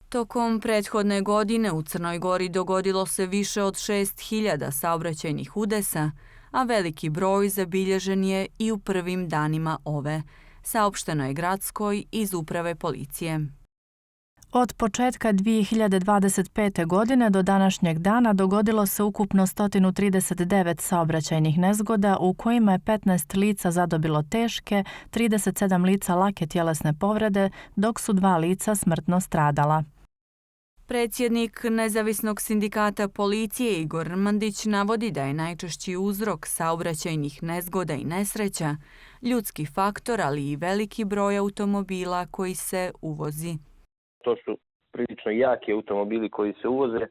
Tokom prethodne godine u Crnoj Gori dogodilo se više od 6.000 saobraćajnih udesa, a veliki broj zabilježen je i u prvim danima ove, saopšteno je gradskoj iz uprave policije. Od početka 2025. godine do današnjeg dana dogodilo se ukupno 139 saobraćajnih nezgoda u kojima je 15 lica zadobilo teške, 37 lica lake tjelesne povrede, dok su 2 lica smrtno stradala. Predsjednik Nezavisnog sindikata policije Igor Rmandić navodi da je najčešći uzrok saobraćajnih nezgoda i nesreća ljudski faktor, ali i veliki broj automobila koji se uvozi. To su prilično jaki automobili koji se uvoze,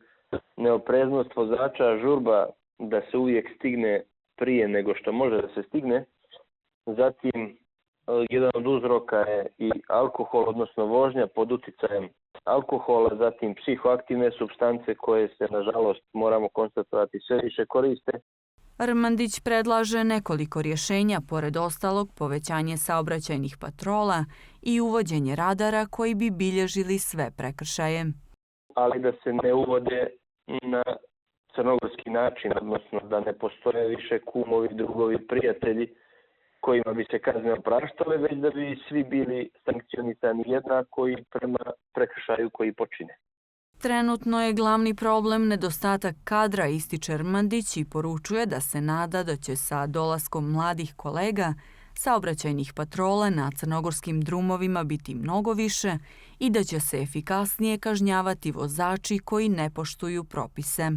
neopreznost vozača, žurba da se uvijek stigne prije nego što može da se stigne. Zatim, jedan od uzroka je i alkohol, odnosno vožnja pod uticajem alkohola, zatim psihoaktivne supstance koje se, nažalost, moramo konstatovati, sve više koriste. Rmandić predlaže nekoliko rješenja, pored ostalog povećanje saobraćajnih patrola i uvođenje radara koji bi bilježili sve prekršaje. Ali da se ne uvode na crnogorski način, odnosno da ne postoje više kumovi, drugovi, prijatelji kojima bi se kazne opraštale, već da bi svi bili sankcionisani jednako i prema prekršaju koji počine. Trenutno je glavni problem nedostatak kadra, ističe Rmandić i poručuje da se nada da će sa dolaskom mladih kolega saobraćajnih patrola na crnogorskim drumovima biti mnogo više i da će se efikasnije kažnjavati vozači koji ne poštuju propise.